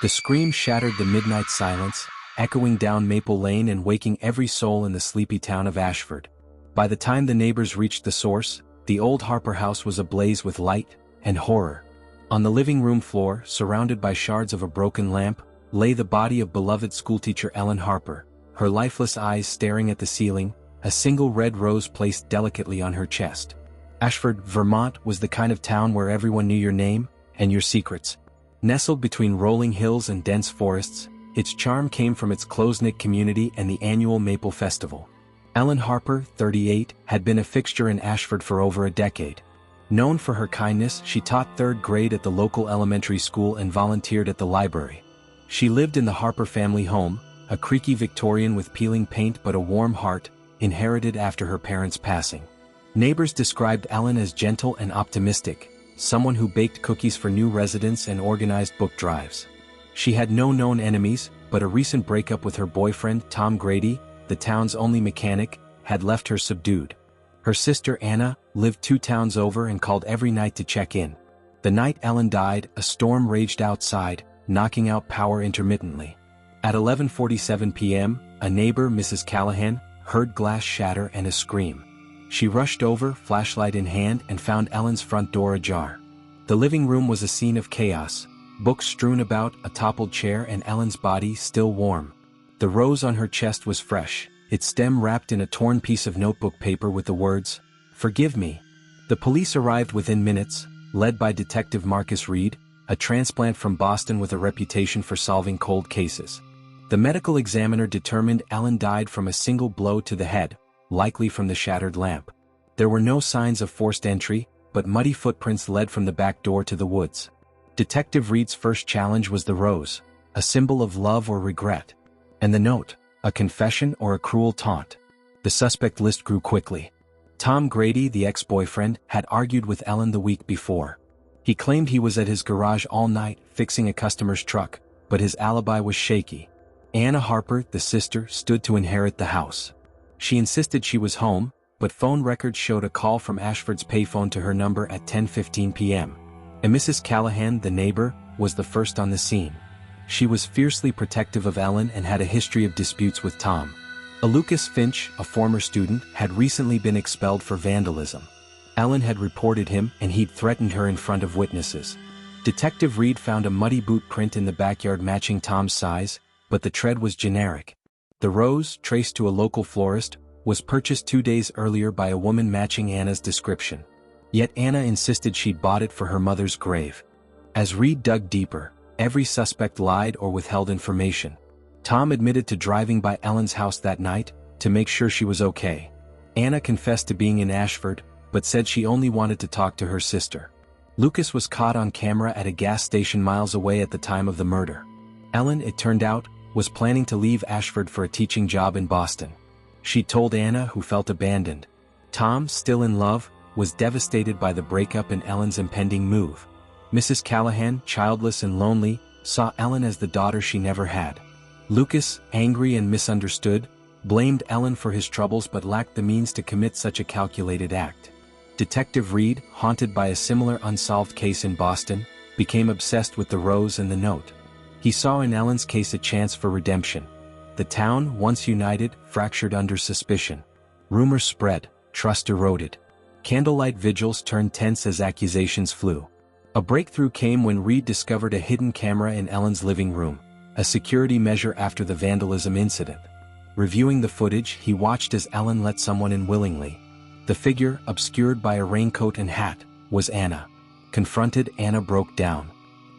The scream shattered the midnight silence, echoing down Maple Lane and waking every soul in the sleepy town of Ashford. By the time the neighbors reached the source, the old Harper house was ablaze with light and horror. On the living room floor, surrounded by shards of a broken lamp, lay the body of beloved schoolteacher Ellen Harper, her lifeless eyes staring at the ceiling, a single red rose placed delicately on her chest. Ashford, Vermont was the kind of town where everyone knew your name and your secrets. Nestled between rolling hills and dense forests, its charm came from its close-knit community and the annual Maple Festival. Ellen Harper, 38, had been a fixture in Ashford for over a decade. Known for her kindness, she taught third grade at the local elementary school and volunteered at the library. She lived in the Harper family home, a creaky Victorian with peeling paint but a warm heart, inherited after her parents' passing. Neighbors described Ellen as gentle and optimistic, someone who baked cookies for new residents and organized book drives. She had no known enemies, but a recent breakup with her boyfriend, Tom Grady, the town's only mechanic, had left her subdued. Her sister Anna lived 2 towns over and called every night to check in. The night Ellen died, a storm raged outside, knocking out power intermittently. At 11:47 p.m., a neighbor, Mrs. Callahan, heard glass shatter and a scream. She rushed over, flashlight in hand, and found Ellen's front door ajar. The living room was a scene of chaos, books strewn about, a toppled chair, and Ellen's body still warm. The rose on her chest was fresh, its stem wrapped in a torn piece of notebook paper with the words, "Forgive me." The police arrived within minutes, led by Detective Marcus Reed, a transplant from Boston with a reputation for solving cold cases. The medical examiner determined Ellen died from a single blow to the head, likely from the shattered lamp. There were no signs of forced entry, but muddy footprints led from the back door to the woods. Detective Reed's first challenge was the rose, a symbol of love or regret. And the note, a confession or a cruel taunt. The suspect list grew quickly. Tom Grady, the ex-boyfriend, had argued with Ellen the week before. He claimed he was at his garage all night fixing a customer's truck, but his alibi was shaky. Anna Harper, the sister, stood to inherit the house. She insisted she was home, but phone records showed a call from Ashford's payphone to her number at 10:15 p.m. And Mrs. Callahan, the neighbor, was the first on the scene. She was fiercely protective of Ellen and had a history of disputes with Tom. Lucas Finch, a former student, had recently been expelled for vandalism. Ellen had reported him and he'd threatened her in front of witnesses. Detective Reed found a muddy boot print in the backyard matching Tom's size, but the tread was generic. The rose, traced to a local florist, was purchased 2 days earlier by a woman matching Anna's description. Yet Anna insisted she'd bought it for her mother's grave. As Reed dug deeper, every suspect lied or withheld information. Tom admitted to driving by Ellen's house that night, to make sure she was okay. Anna confessed to being in Ashford, but said she only wanted to talk to her sister. Lucas was caught on camera at a gas station miles away at the time of the murder. Ellen, it turned out, was planning to leave Ashford for a teaching job in Boston. She told Anna, who felt abandoned. Tom, still in love, was devastated by the breakup and Ellen's impending move. Mrs. Callahan, childless and lonely, saw Ellen as the daughter she never had. Lucas, angry and misunderstood, blamed Ellen for his troubles but lacked the means to commit such a calculated act. Detective Reed, haunted by a similar unsolved case in Boston, became obsessed with the rose and the note. He saw in Ellen's case a chance for redemption. The town, once united, fractured under suspicion. Rumors spread, trust eroded. Candlelight vigils turned tense as accusations flew. A breakthrough came when Reed discovered a hidden camera in Ellen's living room, a security measure after the vandalism incident. Reviewing the footage, he watched as Ellen let someone in willingly. The figure, obscured by a raincoat and hat, was Anna. Confronted, Anna broke down.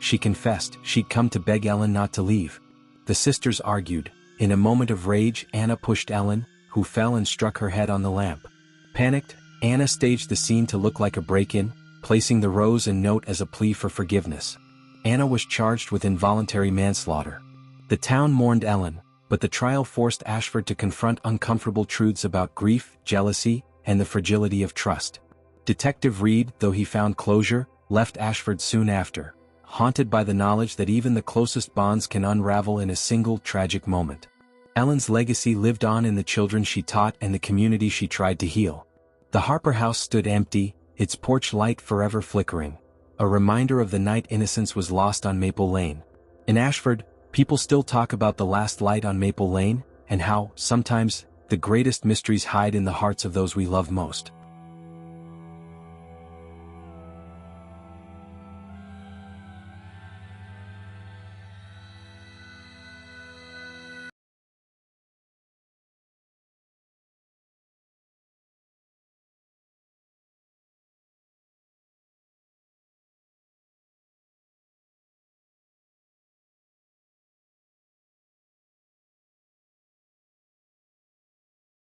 She confessed she'd come to beg Ellen not to leave. The sisters argued. In a moment of rage, Anna pushed Ellen, who fell and struck her head on the lamp. Panicked, Anna staged the scene to look like a break-in, placing the rose and note as a plea for forgiveness. Anna was charged with involuntary manslaughter. The town mourned Ellen, but the trial forced Ashford to confront uncomfortable truths about grief, jealousy, and the fragility of trust. Detective Reed, though he found closure, left Ashford soon after, haunted by the knowledge that even the closest bonds can unravel in a single tragic moment. Ellen's legacy lived on in the children she taught and the community she tried to heal. The Harper house stood empty, its porch light forever flickering, a reminder of the night innocence was lost on Maple Lane. In Ashford, people still talk about the last light on Maple Lane, and how, sometimes, the greatest mysteries hide in the hearts of those we love most.